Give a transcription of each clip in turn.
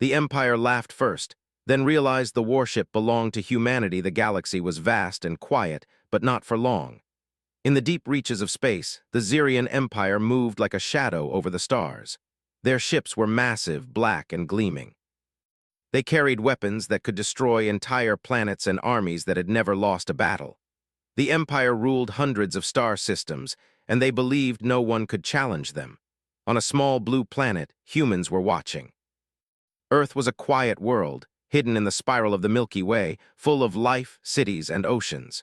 The Empire laughed first, then realized the warship belonged to humanity. The galaxy was vast and quiet, but not for long. In the deep reaches of space, the Xerian Empire moved like a shadow over the stars. Their ships were massive, black, and gleaming. They carried weapons that could destroy entire planets and armies that had never lost a battle. The Empire ruled hundreds of star systems, and they believed no one could challenge them. On a small blue planet, humans were watching. Earth was a quiet world, hidden in the spiral of the Milky Way, full of life, cities, and oceans.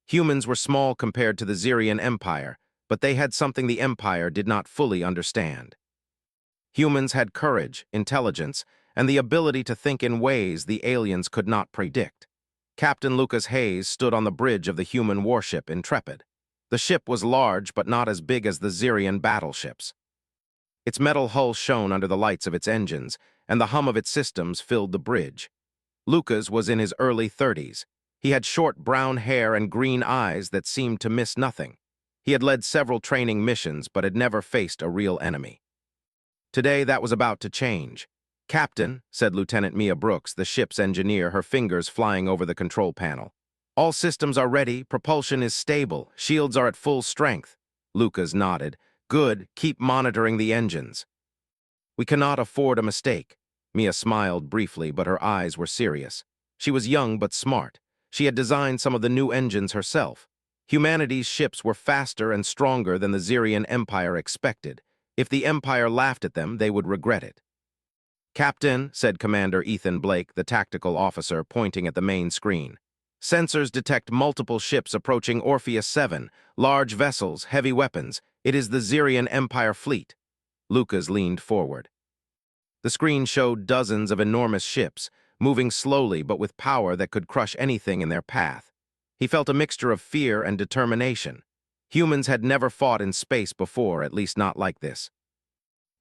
Humans were small compared to the Xerian Empire, but they had something the Empire did not fully understand. Humans had courage, intelligence, and the ability to think in ways the aliens could not predict. Captain Lucas Hayes stood on the bridge of the human warship Intrepid. The ship was large but not as big as the Xerian battleships. Its metal hull shone under the lights of its engines, and the hum of its systems filled the bridge. Lucas was in his early 30s. He had short brown hair and green eyes that seemed to miss nothing. He had led several training missions but had never faced a real enemy. Today that was about to change. "Captain," said Lieutenant Mia Brooks, the ship's engineer, her fingers flying over the control panel. "All systems are ready, propulsion is stable, shields are at full strength." Lucas nodded. "Good, keep monitoring the engines." "We cannot afford a mistake." Mia smiled briefly, but her eyes were serious. She was young but smart. She had designed some of the new engines herself. Humanity's ships were faster and stronger than the Xerian Empire expected. If the Empire laughed at them, they would regret it. "Captain," said Commander Ethan Blake, the tactical officer, pointing at the main screen. "Sensors detect multiple ships approaching Orpheus 7, large vessels, heavy weapons. It is the Xerian Empire fleet." Lucas leaned forward. The screen showed dozens of enormous ships, moving slowly but with power that could crush anything in their path. He felt a mixture of fear and determination. Humans had never fought in space before, at least not like this.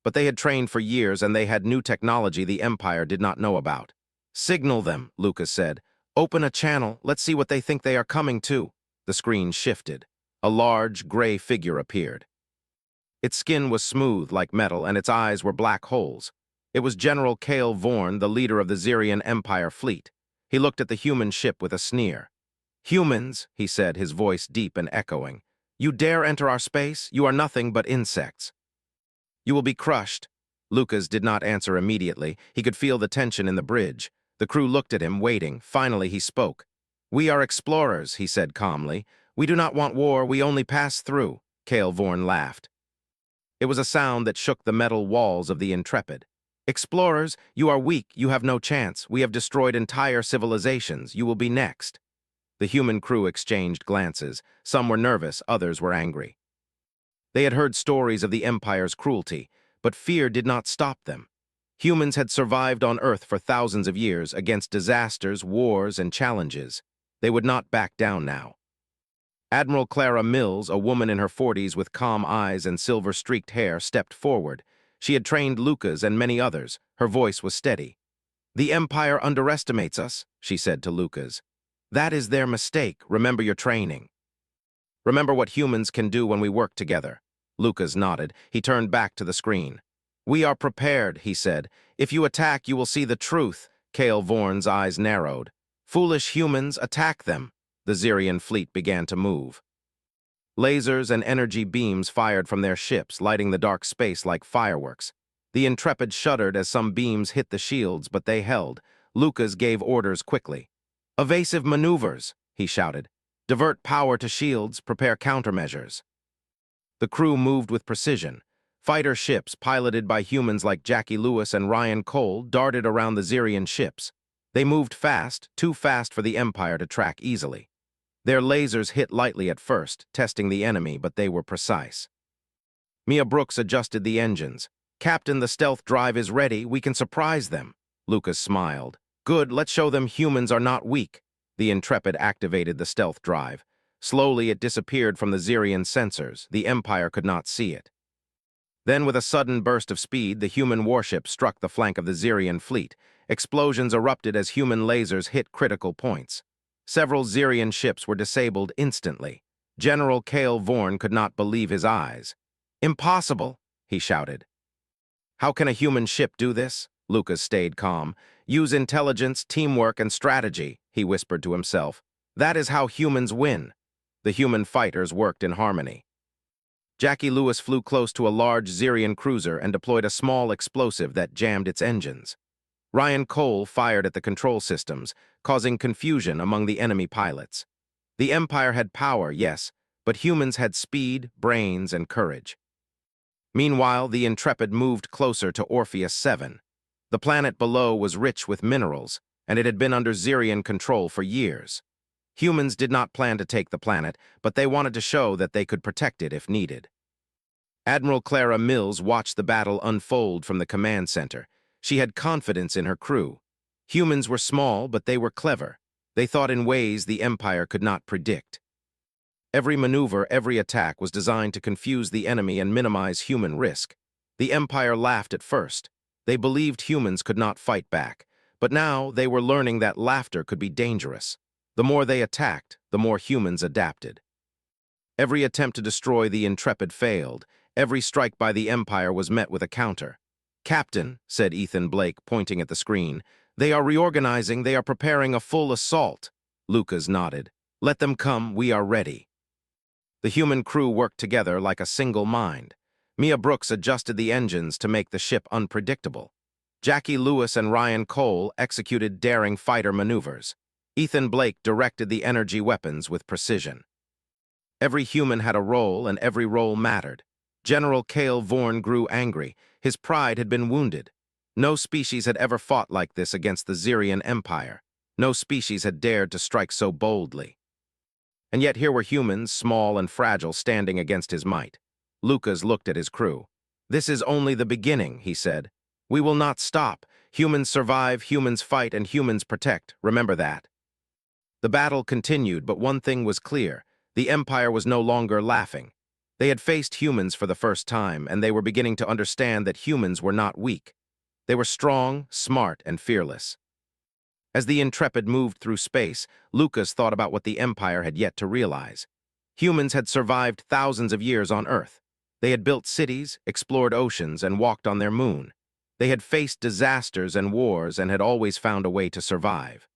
But they had trained for years and they had new technology the Empire did not know about. "Signal them," Lucas said. "Open a channel, let's see what they think they are coming to." The screen shifted. A large, gray figure appeared. Its skin was smooth like metal and its eyes were black holes. It was General Cale Vorn, the leader of the Xerian Empire fleet. He looked at the human ship with a sneer. "Humans," he said, his voice deep and echoing. "You dare enter our space? You are nothing but insects. You will be crushed." Lucas did not answer immediately. He could feel the tension in the bridge. The crew looked at him, waiting. Finally, he spoke. "We are explorers," he said calmly. "We do not want war, we only pass through." Cale Vorn laughed. It was a sound that shook the metal walls of the Intrepid. "Explorers, you are weak, you have no chance. We have destroyed entire civilizations. You will be next." The human crew exchanged glances. Some were nervous, others were angry. They had heard stories of the Empire's cruelty, but fear did not stop them. Humans had survived on Earth for thousands of years against disasters, wars, and challenges. They would not back down now. Admiral Clara Mills, a woman in her 40s with calm eyes and silver-streaked hair, stepped forward. She had trained Lucas and many others. Her voice was steady. "The Empire underestimates us," she said to Lucas. "That is their mistake. Remember your training. Remember what humans can do when we work together." Lucas nodded. He turned back to the screen. "We are prepared," he said. "If you attack, you will see the truth." Cale Vorn's eyes narrowed. "Foolish humans, attack them." The Xerian fleet began to move. Lasers and energy beams fired from their ships, lighting the dark space like fireworks. The Intrepid shuddered as some beams hit the shields, but they held. Lucas gave orders quickly. "Evasive maneuvers," he shouted. "Divert power to shields, prepare countermeasures." The crew moved with precision. Fighter ships, piloted by humans like Jackie Lewis and Ryan Cole, darted around the Xerian ships. They moved fast, too fast for the Empire to track easily. Their lasers hit lightly at first, testing the enemy, but they were precise. Mia Brooks adjusted the engines. "Captain, the stealth drive is ready. We can surprise them." Lucas smiled. "Good, let's show them humans are not weak." The Intrepid activated the stealth drive. Slowly, it disappeared from the Xerian sensors. The Empire could not see it. Then, with a sudden burst of speed, the human warship struck the flank of the Xerian fleet. Explosions erupted as human lasers hit critical points. Several Xerian ships were disabled instantly. General Cale Vorn could not believe his eyes. "Impossible!" he shouted. "How can a human ship do this?" Lucas stayed calm. Use intelligence, teamwork, and strategy, he whispered to himself. That is how humans win. The human fighters worked in harmony. Jackie Lewis flew close to a large Xerian cruiser and deployed a small explosive that jammed its engines. Ryan Cole fired at the control systems, causing confusion among the enemy pilots. The Empire had power, yes, but humans had speed, brains, and courage. Meanwhile, the Intrepid moved closer to Orpheus 7. The planet below was rich with minerals, and it had been under Xerian control for years. Humans did not plan to take the planet, but they wanted to show that they could protect it if needed. Admiral Clara Mills watched the battle unfold from the command center. She had confidence in her crew. Humans were small, but they were clever. They thought in ways the Empire could not predict. Every maneuver, every attack was designed to confuse the enemy and minimize human risk. The Empire laughed at first. They believed humans could not fight back, but now they were learning that laughter could be dangerous. The more they attacked, the more humans adapted. Every attempt to destroy the Intrepid failed. Every strike by the Empire was met with a counter. "Captain," said Ethan Blake, pointing at the screen, "they are reorganizing, they are preparing a full assault." Lucas nodded. "Let them come, we are ready." The human crew worked together like a single mind. Mia Brooks adjusted the engines to make the ship unpredictable. Jackie Lewis and Ryan Cole executed daring fighter maneuvers. Ethan Blake directed the energy weapons with precision. Every human had a role, and every role mattered. General Cale Vorn grew angry. His pride had been wounded. No species had ever fought like this against the Xerian Empire. No species had dared to strike so boldly. And yet here were humans, small and fragile, standing against his might. Lucas looked at his crew. "This is only the beginning," he said. "We will not stop. Humans survive, humans fight, and humans protect. Remember that." The battle continued, but one thing was clear. The Empire was no longer laughing. They had faced humans for the first time, and they were beginning to understand that humans were not weak. They were strong, smart, and fearless. As the Intrepid moved through space, Lucas thought about what the Empire had yet to realize. Humans had survived thousands of years on Earth. They had built cities, explored oceans, and walked on their moon. They had faced disasters and wars and had always found a way to survive.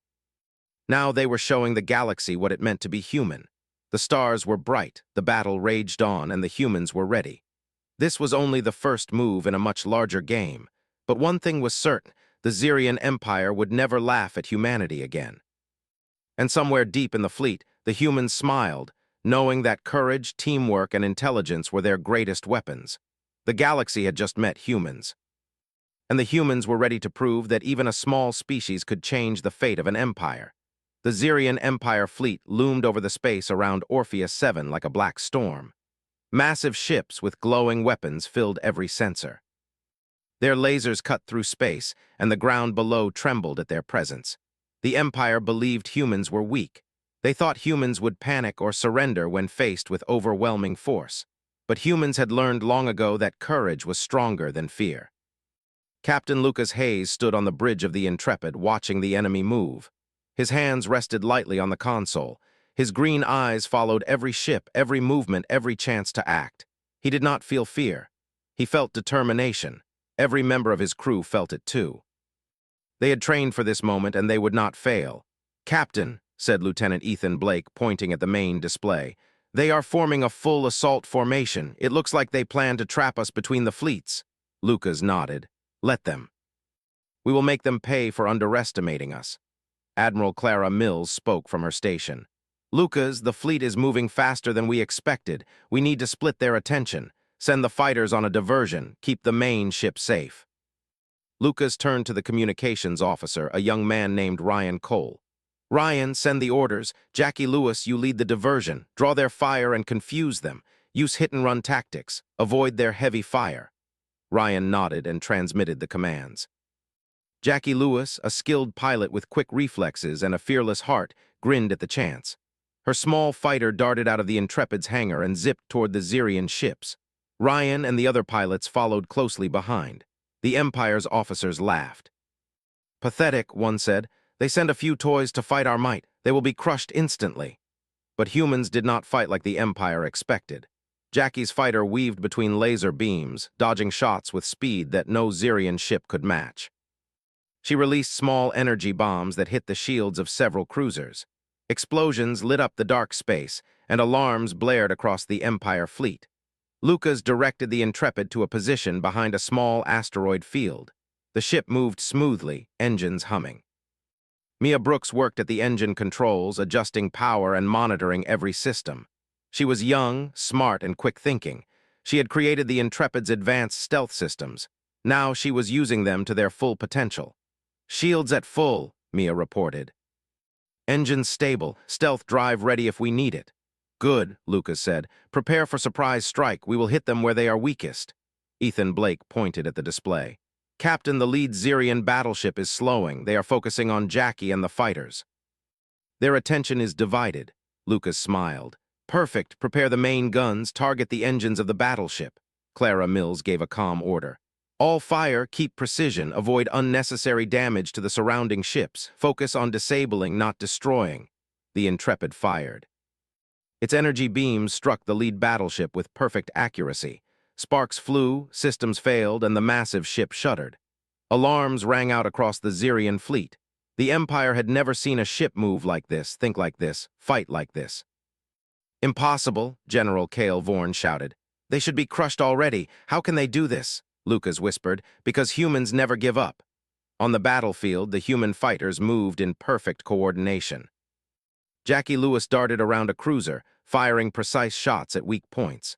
Now they were showing the galaxy what it meant to be human. The stars were bright, the battle raged on, and the humans were ready. This was only the first move in a much larger game. But one thing was certain. The Xerian Empire would never laugh at humanity again. And somewhere deep in the fleet, the humans smiled, knowing that courage, teamwork, and intelligence were their greatest weapons. The galaxy had just met humans. And the humans were ready to prove that even a small species could change the fate of an empire. The Xerian Empire fleet loomed over the space around Orpheus 7 like a black storm. Massive ships with glowing weapons filled every sensor. Their lasers cut through space, and the ground below trembled at their presence. The Empire believed humans were weak. They thought humans would panic or surrender when faced with overwhelming force. But humans had learned long ago that courage was stronger than fear. Captain Lucas Hayes stood on the bridge of the Intrepid, watching the enemy move. His hands rested lightly on the console. His green eyes followed every ship, every movement, every chance to act. He did not feel fear. He felt determination. Every member of his crew felt it too. They had trained for this moment, and they would not fail. "Captain," said Lieutenant Ethan Blake, pointing at the main display, "they are forming a full assault formation. It looks like they plan to trap us between the fleets." Lucas nodded. "Let them. We will make them pay for underestimating us." Admiral Clara Mills spoke from her station. "Lucas, the fleet is moving faster than we expected. We need to split their attention. Send the fighters on a diversion. Keep the main ship safe." Lucas turned to the communications officer, a young man named Ryan Cole. "Ryan, send the orders. Jackie Lewis, you lead the diversion. Draw their fire and confuse them. Use hit-and-run tactics. Avoid their heavy fire." Ryan nodded and transmitted the commands. Jackie Lewis, a skilled pilot with quick reflexes and a fearless heart, grinned at the chance. Her small fighter darted out of the Intrepid's hangar and zipped toward the Xerian ships. Ryan and the other pilots followed closely behind. The Empire's officers laughed. "Pathetic," one said. "They send a few toys to fight our might. They will be crushed instantly." But humans did not fight like the Empire expected. Jackie's fighter weaved between laser beams, dodging shots with speed that no Xerian ship could match. She released small energy bombs that hit the shields of several cruisers. Explosions lit up the dark space, and alarms blared across the Empire fleet. Lucas directed the Intrepid to a position behind a small asteroid field. The ship moved smoothly, engines humming. Mia Brooks worked at the engine controls, adjusting power and monitoring every system. She was young, smart, and quick-thinking. She had created the Intrepid's advanced stealth systems. Now she was using them to their full potential. "Shields at full," Mia reported. "Engines stable, stealth drive ready if we need it." "Good," Lucas said. "Prepare for surprise strike. We will hit them where they are weakest." Ethan Blake pointed at the display. "Captain, the lead Xerian battleship is slowing. They are focusing on Jackie and the fighters." "Their attention is divided," Lucas smiled. "Perfect. Prepare the main guns. Target the engines of the battleship." Clara Mills gave a calm order. "All fire, keep precision, avoid unnecessary damage to the surrounding ships. Focus on disabling, not destroying." The Intrepid fired. Its energy beams struck the lead battleship with perfect accuracy. Sparks flew, systems failed, and the massive ship shuddered. Alarms rang out across the Xerian fleet. The Empire had never seen a ship move like this, think like this, fight like this. "Impossible," General Cale Vorn shouted. "They should be crushed already. How can they do this?" Lucas whispered. "Because humans never give up." On the battlefield, the human fighters moved in perfect coordination. Jackie Lewis darted around a cruiser, firing precise shots at weak points.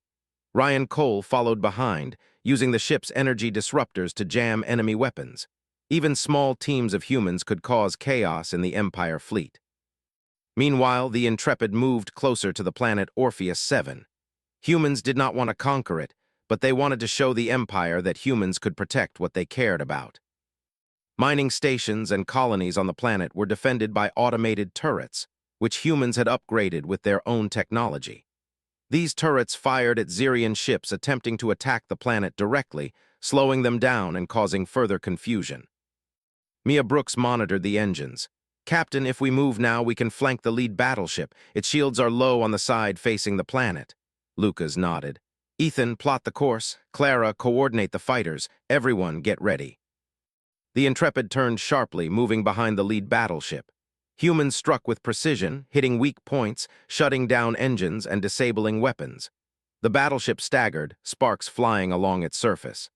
Ryan Cole followed behind, using the ship's energy disruptors to jam enemy weapons. Even small teams of humans could cause chaos in the Empire fleet. Meanwhile, the Intrepid moved closer to the planet Orpheus 7. Humans did not want to conquer it, but they wanted to show the Empire that humans could protect what they cared about. Mining stations and colonies on the planet were defended by automated turrets, which humans had upgraded with their own technology. These turrets fired at Xerian ships attempting to attack the planet directly, slowing them down and causing further confusion. Mia Brooks monitored the engines. "Captain, if we move now, we can flank the lead battleship. Its shields are low on the side facing the planet." Lucas nodded. "Ethan, plot the course. Clara, coordinate the fighters. Everyone, get ready." The Intrepid turned sharply, moving behind the lead battleship. Humans struck with precision, hitting weak points, shutting down engines, and disabling weapons. The battleship staggered, sparks flying along its surface.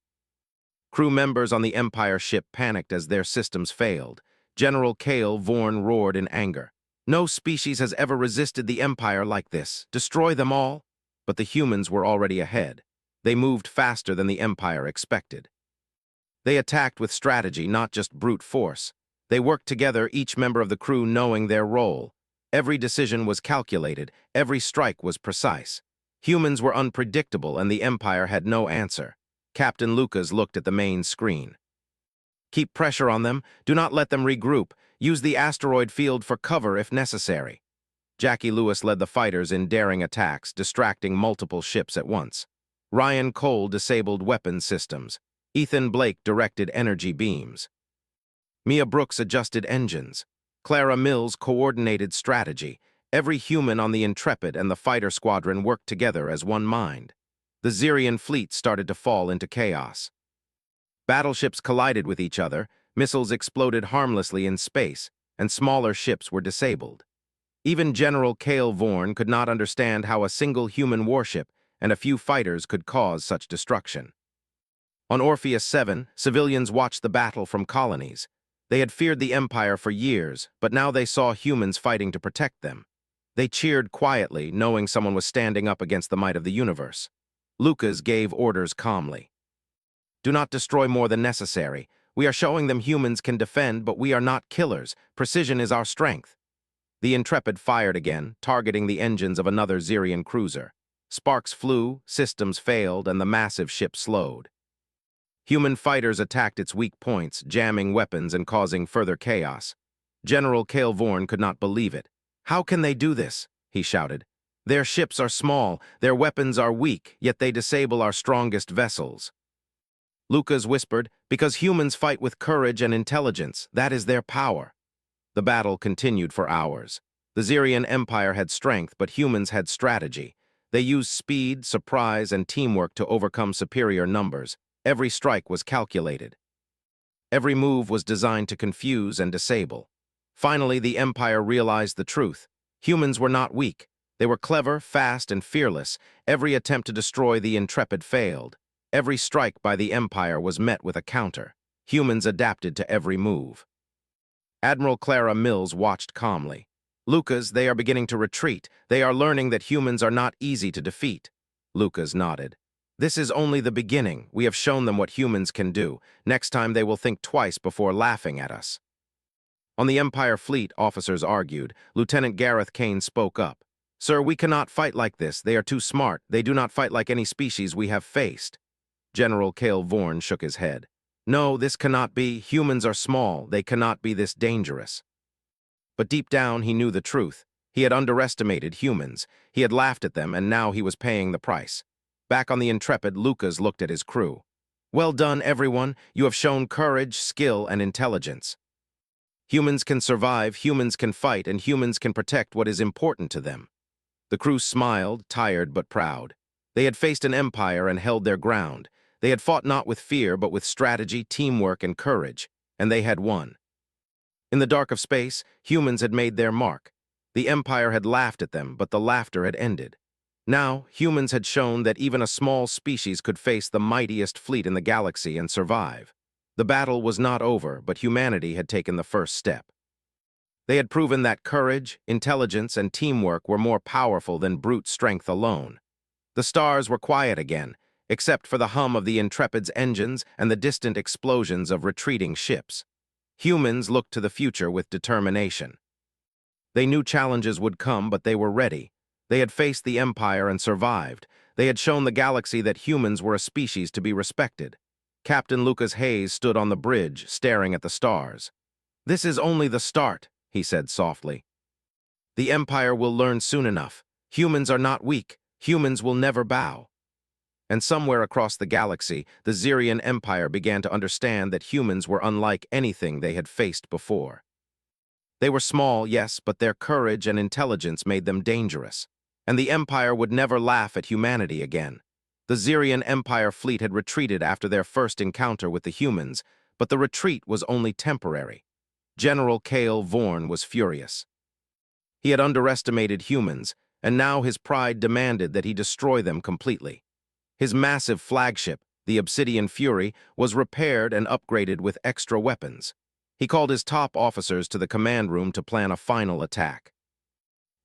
Crew members on the Empire ship panicked as their systems failed. General Cale Vorn roared in anger. "No species has ever resisted the Empire like this. Destroy them all." But the humans were already ahead. They moved faster than the Empire expected. They attacked with strategy, not just brute force. They worked together, each member of the crew knowing their role. Every decision was calculated, every strike was precise. Humans were unpredictable, and the Empire had no answer. Captain Lucas looked at the main screen. "Keep pressure on them. Do not let them regroup. Use the asteroid field for cover if necessary." Jackie Lewis led the fighters in daring attacks, distracting multiple ships at once. Ryan Cole disabled weapon systems. Ethan Blake directed energy beams. Mia Brooks adjusted engines. Clara Mills coordinated strategy. Every human on the Intrepid and the fighter squadron worked together as one mind. The Xerian fleet started to fall into chaos. Battleships collided with each other, missiles exploded harmlessly in space, and smaller ships were disabled. Even General Cale Vorn could not understand how a single human warship and a few fighters could cause such destruction. On Orpheus 7, civilians watched the battle from colonies. They had feared the Empire for years, but now they saw humans fighting to protect them. They cheered quietly, knowing someone was standing up against the might of the universe. Lucas gave orders calmly. "Do not destroy more than necessary. We are showing them humans can defend, but we are not killers. Precision is our strength." The Intrepid fired again, targeting the engines of another Xerian cruiser. Sparks flew, systems failed, and the massive ship slowed. Human fighters attacked its weak points, jamming weapons and causing further chaos. General Cale Vorn could not believe it. "How can they do this?" he shouted. "Their ships are small, their weapons are weak, yet they disable our strongest vessels." Lucas whispered, "Because humans fight with courage and intelligence, that is their power." The battle continued for hours. The Xerian Empire had strength, but humans had strategy. They used speed, surprise, and teamwork to overcome superior numbers. Every strike was calculated. Every move was designed to confuse and disable. Finally, the Empire realized the truth. Humans were not weak. They were clever, fast, and fearless. Every attempt to destroy the Intrepid failed. Every strike by the Empire was met with a counter. Humans adapted to every move. Admiral Clara Mills watched calmly. Lucas, they are beginning to retreat. They are learning that humans are not easy to defeat. Lucas nodded. This is only the beginning. We have shown them what humans can do. Next time they will think twice before laughing at us. On the Empire fleet, officers argued. Lieutenant Gareth Kane spoke up. Sir, we cannot fight like this. They are too smart. They do not fight like any species we have faced. General Cale Vorn shook his head. No, this cannot be. Humans are small. They cannot be this dangerous. But deep down, he knew the truth. He had underestimated humans. He had laughed at them, and now he was paying the price. Back on the Intrepid, Lucas looked at his crew. Well done, everyone. You have shown courage, skill, and intelligence. Humans can survive, humans can fight, and humans can protect what is important to them. The crew smiled, tired but proud. They had faced an empire and held their ground. They had fought not with fear, but with strategy, teamwork, and courage, and they had won. In the dark of space, humans had made their mark. The Empire had laughed at them, but the laughter had ended. Now, humans had shown that even a small species could face the mightiest fleet in the galaxy and survive. The battle was not over, but humanity had taken the first step. They had proven that courage, intelligence, and teamwork were more powerful than brute strength alone. The stars were quiet again, except for the hum of the Intrepid's engines and the distant explosions of retreating ships. Humans looked to the future with determination. They knew challenges would come, but they were ready. They had faced the Empire and survived. They had shown the galaxy that humans were a species to be respected. Captain Lucas Hayes stood on the bridge, staring at the stars. This is only the start, he said softly. The Empire will learn soon enough. Humans are not weak. Humans will never bow. And somewhere across the galaxy, the Xerian Empire began to understand that humans were unlike anything they had faced before. They were small, yes, but their courage and intelligence made them dangerous. And the Empire would never laugh at humanity again. The Xerian Empire fleet had retreated after their first encounter with the humans, but the retreat was only temporary. General Cale Vorn was furious. He had underestimated humans, and now his pride demanded that he destroy them completely. His massive flagship, the Obsidian Fury, was repaired and upgraded with extra weapons. He called his top officers to the command room to plan a final attack.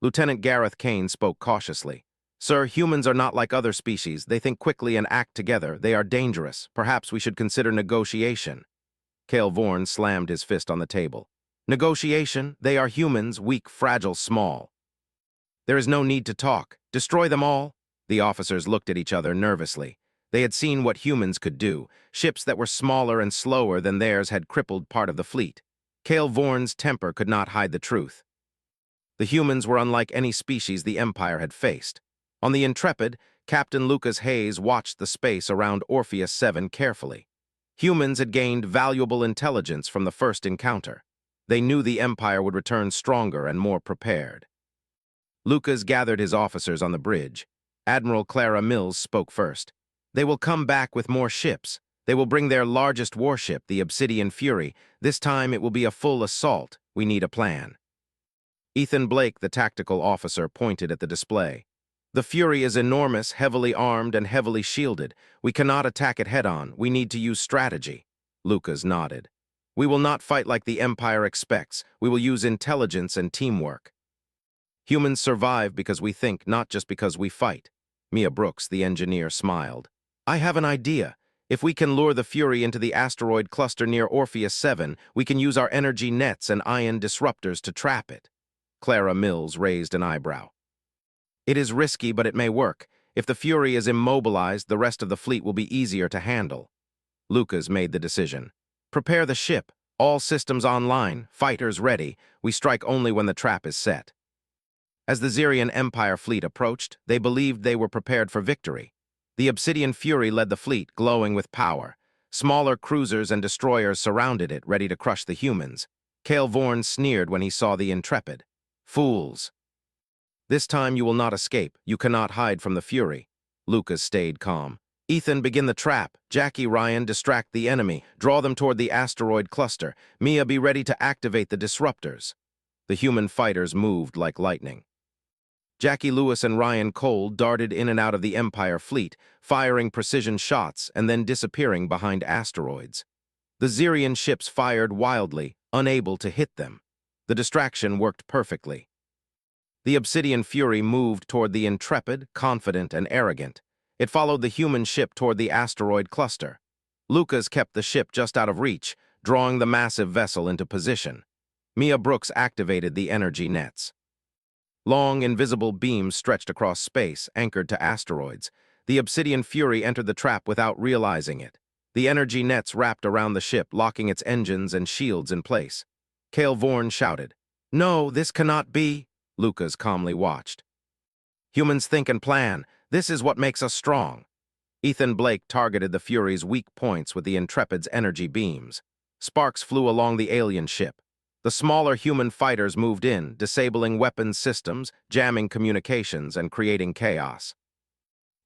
Lieutenant Gareth Kane spoke cautiously. Sir, humans are not like other species. They think quickly and act together. They are dangerous. Perhaps we should consider negotiation. Cale Vorn slammed his fist on the table. Negotiation? They are humans, weak, fragile, small. There is no need to talk. Destroy them all. The officers looked at each other nervously. They had seen what humans could do. Ships that were smaller and slower than theirs had crippled part of the fleet. Cale Vorn's temper could not hide the truth. The humans were unlike any species the Empire had faced. On the Intrepid, Captain Lucas Hayes watched the space around Orpheus 7 carefully. Humans had gained valuable intelligence from the first encounter. They knew the Empire would return stronger and more prepared. Lucas gathered his officers on the bridge. Admiral Clara Mills spoke first. They will come back with more ships. They will bring their largest warship, the Obsidian Fury. This time it will be a full assault. We need a plan. Ethan Blake, the tactical officer, pointed at the display. The Fury is enormous, heavily armed, and heavily shielded. We cannot attack it head-on. We need to use strategy. Lucas nodded. We will not fight like the Empire expects. We will use intelligence and teamwork. Humans survive because we think, not just because we fight. Mia Brooks, the engineer, smiled. I have an idea. If we can lure the Fury into the asteroid cluster near Orpheus 7, we can use our energy nets and ion disruptors to trap it. Clara Mills raised an eyebrow. It is risky, but it may work. If the Fury is immobilized, the rest of the fleet will be easier to handle. Lucas made the decision. Prepare the ship. All systems online. Fighters ready. We strike only when the trap is set. As the Xerian Empire fleet approached, they believed they were prepared for victory. The Obsidian Fury led the fleet, glowing with power. Smaller cruisers and destroyers surrounded it, ready to crush the humans. Cale Vorn sneered when he saw the Intrepid. Fools! This time you will not escape. You cannot hide from the Fury. Lucas stayed calm. Ethan, begin the trap. Jackie, Ryan, distract the enemy. Draw them toward the asteroid cluster. Mia, be ready to activate the disruptors. The human fighters moved like lightning. Jackie Lewis and Ryan Cole darted in and out of the Empire fleet, firing precision shots and then disappearing behind asteroids. The Xerian ships fired wildly, unable to hit them. The distraction worked perfectly. The Obsidian Fury moved toward the Intrepid, confident and arrogant. It followed the human ship toward the asteroid cluster. Lucas kept the ship just out of reach, drawing the massive vessel into position. Mia Brooks activated the energy nets. Long, invisible beams stretched across space, anchored to asteroids. The Obsidian Fury entered the trap without realizing it. The energy nets wrapped around the ship, locking its engines and shields in place. Cale Vorn shouted, "No, this cannot be." Lucas calmly watched. "Humans think and plan. This is what makes us strong." Ethan Blake targeted the Fury's weak points with the Intrepid's energy beams. Sparks flew along the alien ship. The smaller human fighters moved in, disabling weapons systems, jamming communications, and creating chaos.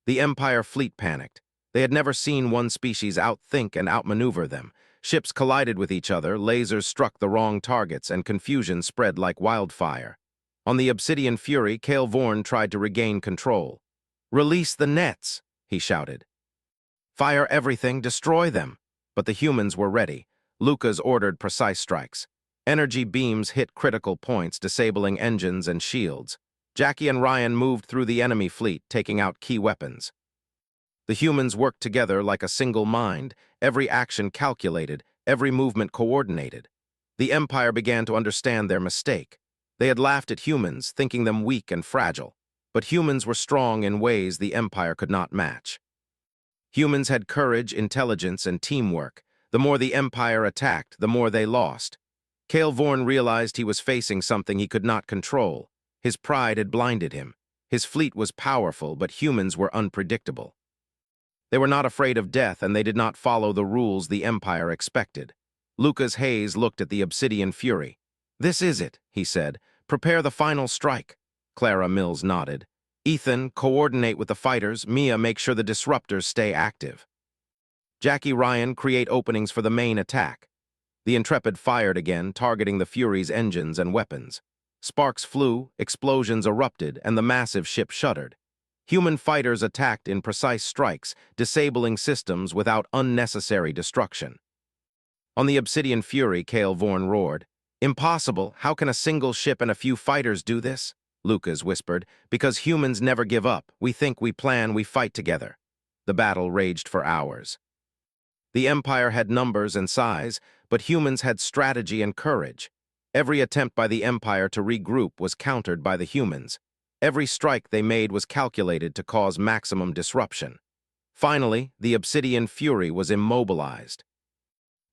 The Empire fleet panicked. They had never seen one species outthink and outmaneuver them. Ships collided with each other, lasers struck the wrong targets, and confusion spread like wildfire. On the Obsidian Fury, Cale Vorn tried to regain control. "Release the nets," he shouted. "Fire everything, destroy them." But the humans were ready. Lucas ordered precise strikes. Energy beams hit critical points, disabling engines and shields. Jackie and Ryan moved through the enemy fleet, taking out key weapons. The humans worked together like a single mind, every action calculated, every movement coordinated. The Empire began to understand their mistake. They had laughed at humans, thinking them weak and fragile. But humans were strong in ways the Empire could not match. Humans had courage, intelligence, and teamwork. The more the Empire attacked, the more they lost. Cale Vorn realized he was facing something he could not control. His pride had blinded him. His fleet was powerful, but humans were unpredictable. They were not afraid of death, and they did not follow the rules the Empire expected. Lucas Hayes looked at the Obsidian Fury. "This is it," he said. "Prepare the final strike." Clara Mills nodded. "Ethan, coordinate with the fighters. Mia, make sure the disruptors stay active. Jackie, Ryan, create openings for the main attack." The Intrepid fired again, targeting the Fury's engines and weapons. Sparks flew, explosions erupted, and the massive ship shuddered. Human fighters attacked in precise strikes, disabling systems without unnecessary destruction. On the Obsidian Fury, Cale Vorn roared, "Impossible! How can a single ship and a few fighters do this?" Lucas whispered, "Because humans never give up. We think, we plan, we fight together." The battle raged for hours. The Empire had numbers and size, but humans had strategy and courage. Every attempt by the Empire to regroup was countered by the humans. Every strike they made was calculated to cause maximum disruption. Finally, the Obsidian Fury was immobilized.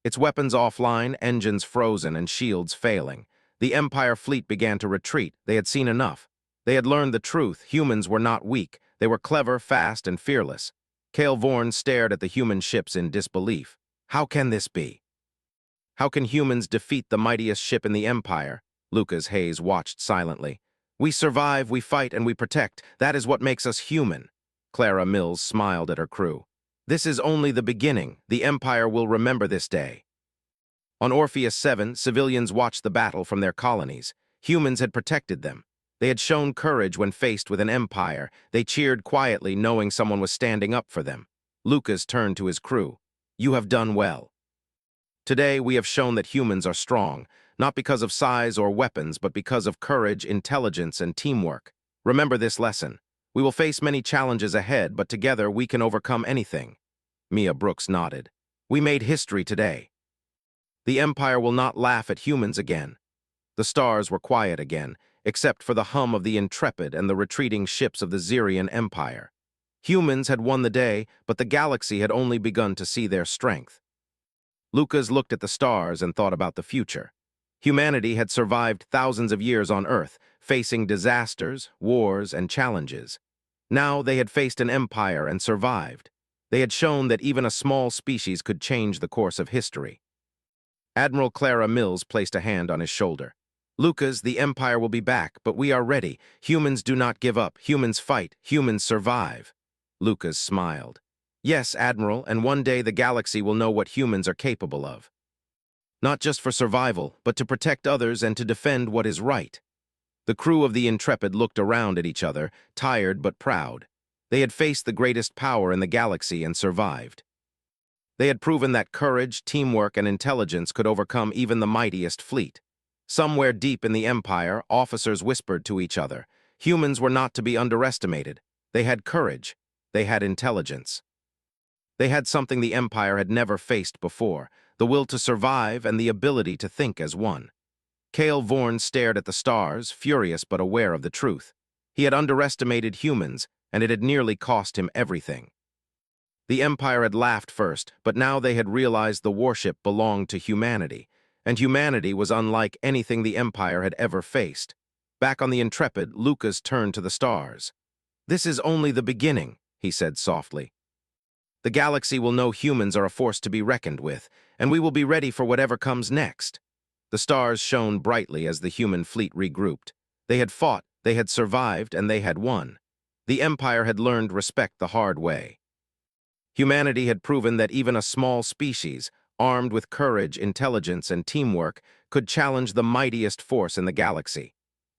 Its weapons offline, engines frozen, and shields failing. The Empire fleet began to retreat. They had seen enough. They had learned the truth. Humans were not weak. They were clever, fast, and fearless. Cale Vorn stared at the human ships in disbelief. How can this be? How can humans defeat the mightiest ship in the Empire? Lucas Hayes watched silently. "We survive, we fight, and we protect. That is what makes us human." Clara Mills smiled at her crew. "This is only the beginning. The Empire will remember this day." On Orpheus 7, civilians watched the battle from their colonies. Humans had protected them. They had shown courage when faced with an empire. They cheered quietly, knowing someone was standing up for them. Lucas turned to his crew. "You have done well. Today we have shown that humans are strong, not because of size or weapons, but because of courage, intelligence, and teamwork. Remember this lesson. We will face many challenges ahead, but together we can overcome anything." Mia Brooks nodded. "We made history today. The Empire will not laugh at humans again." The stars were quiet again, except for the hum of the Intrepid and the retreating ships of the Xerian Empire. Humans had won the day, but the galaxy had only begun to see their strength. Lucas looked at the stars and thought about the future. Humanity had survived thousands of years on Earth, facing disasters, wars, and challenges. Now they had faced an empire and survived. They had shown that even a small species could change the course of history. Admiral Clara Mills placed a hand on his shoulder. "Lucas, the Empire will be back, but we are ready. Humans do not give up. Humans fight. Humans survive." Lucas smiled. Yes, Admiral, and one day the galaxy will know what humans are capable of. Not just for survival, but to protect others and to defend what is right. The crew of the Intrepid looked around at each other, tired but proud. They had faced the greatest power in the galaxy and survived. They had proven that courage, teamwork, and intelligence could overcome even the mightiest fleet. Somewhere deep in the Empire, officers whispered to each other. Humans were not to be underestimated. They had courage. They had intelligence. They had something the Empire had never faced before, the will to survive and the ability to think as one. Cale Vorn stared at the stars, furious but aware of the truth. He had underestimated humans, and it had nearly cost him everything. The Empire had laughed first, but now they had realized the warship belonged to humanity, and humanity was unlike anything the Empire had ever faced. Back on the Intrepid, Lucas turned to the stars. "This is only the beginning," he said softly. "The galaxy will know humans are a force to be reckoned with, and we will be ready for whatever comes next." The stars shone brightly as the human fleet regrouped. They had fought, they had survived, and they had won. The Empire had learned respect the hard way. Humanity had proven that even a small species, armed with courage, intelligence, and teamwork, could challenge the mightiest force in the galaxy.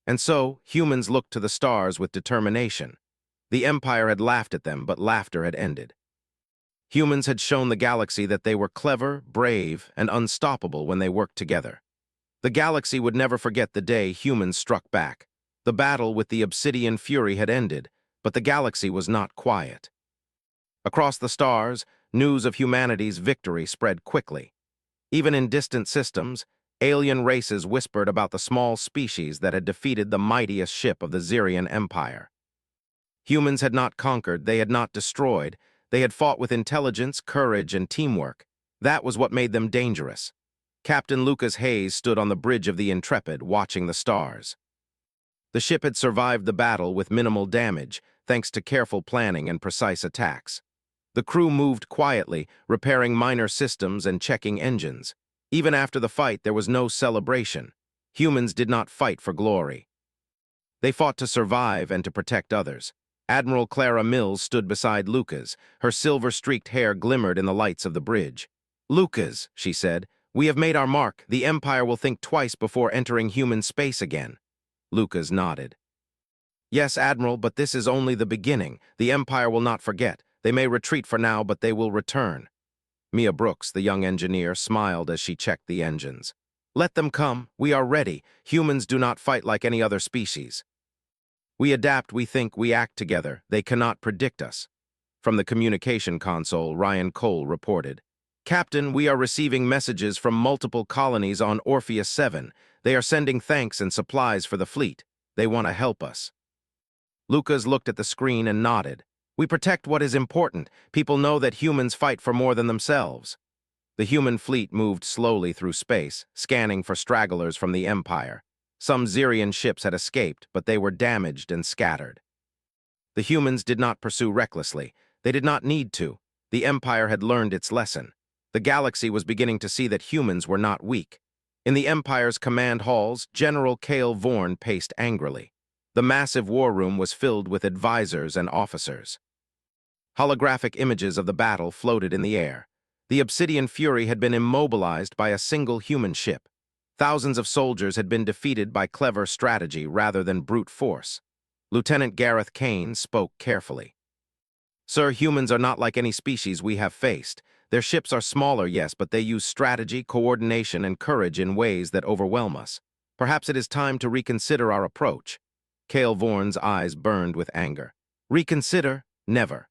And so, humans looked to the stars with determination. The Empire had laughed at them, but laughter had ended. Humans had shown the galaxy that they were clever, brave, and unstoppable when they worked together. The galaxy would never forget the day humans struck back. The battle with the Obsidian Fury had ended, but the galaxy was not quiet. Across the stars, news of humanity's victory spread quickly. Even in distant systems, alien races whispered about the small species that had defeated the mightiest ship of the Xerian Empire. Humans had not conquered, they had not destroyed, they had fought with intelligence, courage, and teamwork. That was what made them dangerous. Captain Lucas Hayes stood on the bridge of the Intrepid, watching the stars. The ship had survived the battle with minimal damage, thanks to careful planning and precise attacks. The crew moved quietly, repairing minor systems and checking engines. Even after the fight, there was no celebration. Humans did not fight for glory. They fought to survive and to protect others. Admiral Clara Mills stood beside Lucas. Her silver-streaked hair glimmered in the lights of the bridge. "Lucas," she said, "we have made our mark. The Empire will think twice before entering human space again." Lucas nodded. "Yes, Admiral, but this is only the beginning. The Empire will not forget. They may retreat for now, but they will return." Mia Brooks, the young engineer, smiled as she checked the engines. "Let them come. We are ready. Humans do not fight like any other species. We adapt, we think, we act together. They cannot predict us." From the communication console, Ryan Cole reported, "Captain, we are receiving messages from multiple colonies on Orpheus 7. They are sending thanks and supplies for the fleet. They want to help us." Lucas looked at the screen and nodded. "We protect what is important. People know that humans fight for more than themselves." The human fleet moved slowly through space, scanning for stragglers from the Empire. Some Xerian ships had escaped, but they were damaged and scattered. The humans did not pursue recklessly. They did not need to. The Empire had learned its lesson. The galaxy was beginning to see that humans were not weak. In the Empire's command halls, General Cale Vorn paced angrily. The massive war room was filled with advisors and officers. Holographic images of the battle floated in the air. The Obsidian Fury had been immobilized by a single human ship. Thousands of soldiers had been defeated by clever strategy rather than brute force. Lieutenant Gareth Kane spoke carefully. "Sir, humans are not like any species we have faced. Their ships are smaller, yes, but they use strategy, coordination, and courage in ways that overwhelm us. Perhaps it is time to reconsider our approach." Cale Vorn's eyes burned with anger. "Reconsider? Never.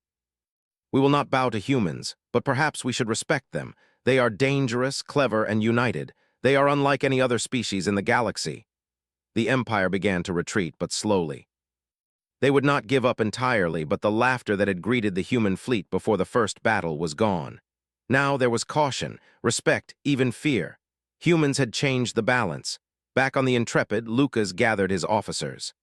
We will not bow to humans, but perhaps we should respect them. They are dangerous, clever, and united. They are unlike any other species in the galaxy." The Empire began to retreat, but slowly. They would not give up entirely, but the laughter that had greeted the human fleet before the first battle was gone. Now there was caution, respect, even fear. Humans had changed the balance. Back on the Intrepid, Lucas gathered his officers.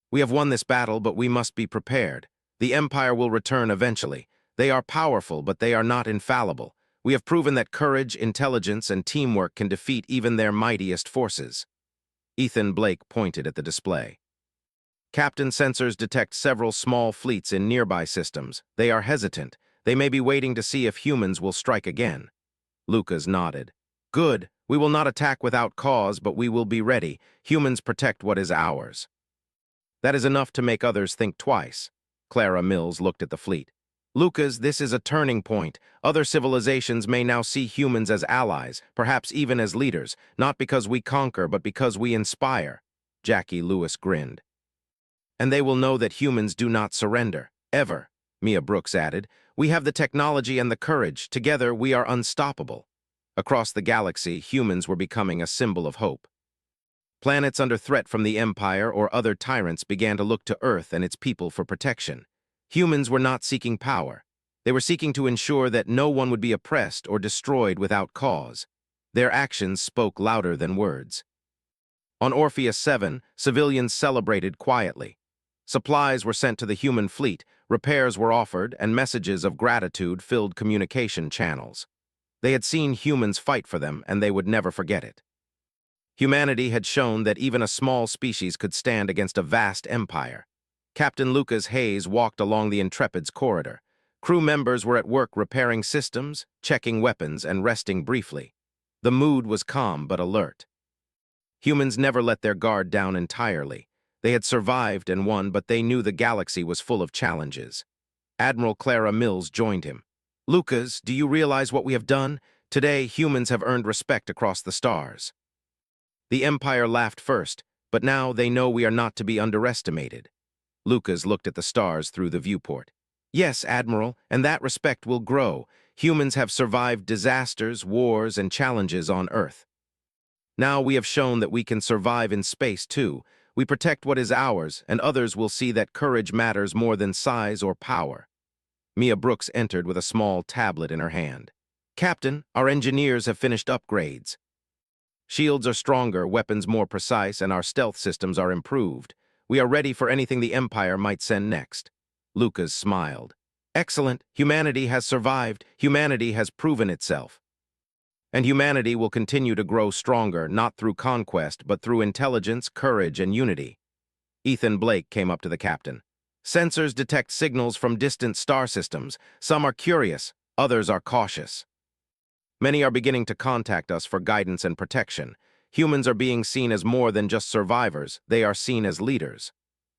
"We have won this battle, but we must be prepared. The Empire will return eventually. They are powerful, but they are not infallible. We have proven that courage, intelligence, and teamwork can defeat even their mightiest forces." Ethan Blake pointed at the display. "Captain, sensors detect several small fleets in nearby systems. They are hesitant. They may be waiting to see if humans will strike again. Lucas nodded. Good. We will not attack without cause, but we will be ready. Humans protect what is ours. That is enough to make others think twice. Clara Mills looked at the fleet. Lucas, this is a turning point. Other civilizations may now see humans as allies, perhaps even as leaders, not because we conquer, but because we inspire. Jackie Lewis grinned. And they will know that humans do not surrender, ever, Mia Brooks added. We have the technology and the courage. Together, we are unstoppable. Across the galaxy, humans were becoming a symbol of hope. Planets under threat from the Empire or other tyrants began to look to Earth and its people for protection. Humans were not seeking power. They were seeking to ensure that no one would be oppressed or destroyed without cause. Their actions spoke louder than words. On Orpheus 7, civilians celebrated quietly. Supplies were sent to the human fleet, repairs were offered, and messages of gratitude filled communication channels. They had seen humans fight for them, and they would never forget it. Humanity had shown that even a small species could stand against a vast empire. Captain Lucas Hayes walked along the Intrepid's corridor. Crew members were at work repairing systems, checking weapons, and resting briefly. The mood was calm but alert. Humans never let their guard down entirely. They had survived and won, but they knew the galaxy was full of challenges. Admiral Clara Mills joined him. Lucas, do you realize what we have done? Today, humans have earned respect across the stars. The Empire laughed first, but now they know we are not to be underestimated. Lucas looked at the stars through the viewport. Yes, Admiral, and that respect will grow. Humans have survived disasters, wars, and challenges on Earth. Now we have shown that we can survive in space, too. We protect what is ours, and others will see that courage matters more than size or power. Mia Brooks entered with a small tablet in her hand. Captain, our engineers have finished upgrades. Shields are stronger, weapons more precise, and our stealth systems are improved. We are ready for anything the Empire might send next. Lucas smiled. Excellent. Humanity has survived. Humanity has proven itself. And humanity will continue to grow stronger, not through conquest, but through intelligence, courage, and unity. Ethan Blake came up to the captain. Sensors detect signals from distant star systems. Some are curious, others are cautious. Many are beginning to contact us for guidance and protection. Humans are being seen as more than just survivors. They are seen as leaders.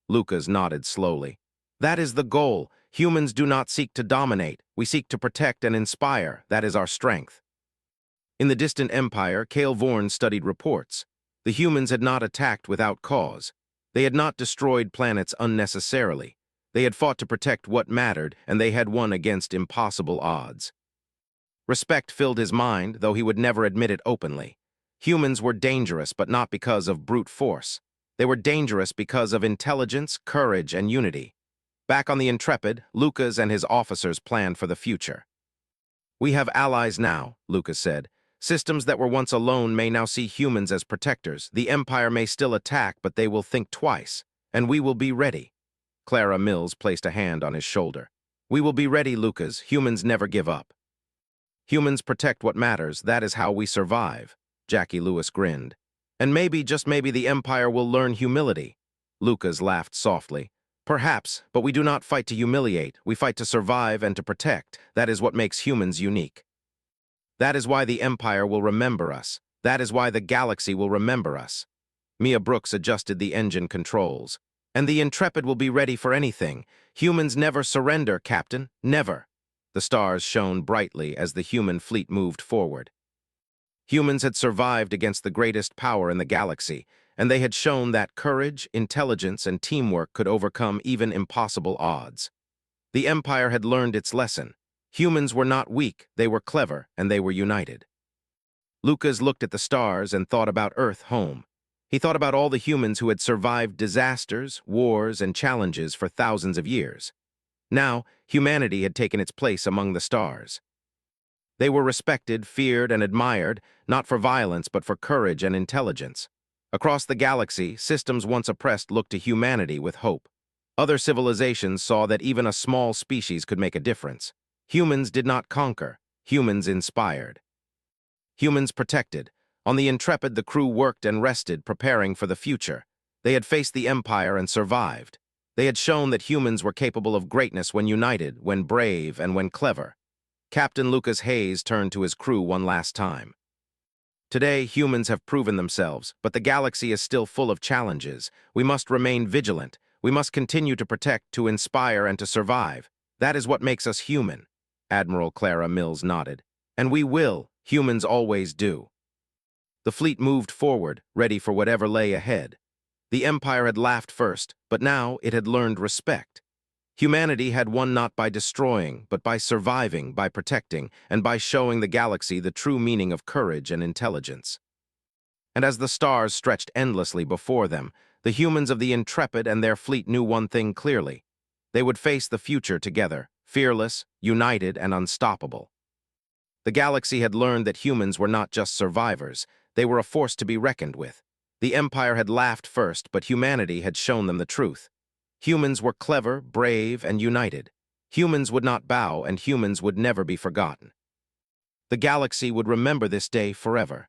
Lucas nodded slowly. That is the goal. Humans do not seek to dominate. We seek to protect and inspire. That is our strength. In the distant Empire, Cale Vorn studied reports. The humans had not attacked without cause. They had not destroyed planets unnecessarily. They had fought to protect what mattered, and they had won against impossible odds. Respect filled his mind, though he would never admit it openly. Humans were dangerous, but not because of brute force. They were dangerous because of intelligence, courage, and unity. Back on the Intrepid, Lucas and his officers planned for the future. We have allies now, Lucas said. Systems that were once alone may now see humans as protectors. The Empire may still attack, but they will think twice, and we will be ready. Clara Mills placed a hand on his shoulder. We will be ready, Lucas. Humans never give up. Humans protect what matters. That is how we survive. Jackie Lewis grinned. And maybe, just maybe, the Empire will learn humility. Lucas laughed softly. Perhaps, but we do not fight to humiliate. We fight to survive and to protect. That is what makes humans unique. That is why the Empire will remember us. That is why the galaxy will remember us. Mia Brooks adjusted the engine controls. And the Intrepid will be ready for anything. Humans never surrender, Captain. Never. The stars shone brightly as the human fleet moved forward. Humans had survived against the greatest power in the galaxy, and they had shown that courage, intelligence, and teamwork could overcome even impossible odds. The Empire had learned its lesson. Humans were not weak, they were clever, and they were united. Lucas looked at the stars and thought about Earth home. He thought about all the humans who had survived disasters, wars, and challenges for thousands of years. Now, humanity had taken its place among the stars. They were respected, feared, and admired, not for violence but for courage and intelligence. Across the galaxy, systems once oppressed looked to humanity with hope. Other civilizations saw that even a small species could make a difference. Humans did not conquer. Humans inspired. Humans protected. On the Intrepid, the crew worked and rested, preparing for the future. They had faced the Empire and survived. They had shown that humans were capable of greatness when united, when brave, and when clever. Captain Lucas Hayes turned to his crew one last time. Today, humans have proven themselves, but the galaxy is still full of challenges. We must remain vigilant. We must continue to protect, to inspire, and to survive. That is what makes us human. Admiral Clara Mills nodded. And we will. Humans always do. The fleet moved forward, ready for whatever lay ahead. The Empire had laughed first, but now it had learned respect. Humanity had won not by destroying, but by surviving, by protecting, and by showing the galaxy the true meaning of courage and intelligence. And as the stars stretched endlessly before them, the humans of the Intrepid and their fleet knew one thing clearly. They would face the future together, fearless, united, and unstoppable. The galaxy had learned that humans were not just survivors, they were a force to be reckoned with. The Empire had laughed first, but humanity had shown them the truth. Humans were clever, brave, and united. Humans would not bow, and humans would never be forgotten. The galaxy would remember this day forever.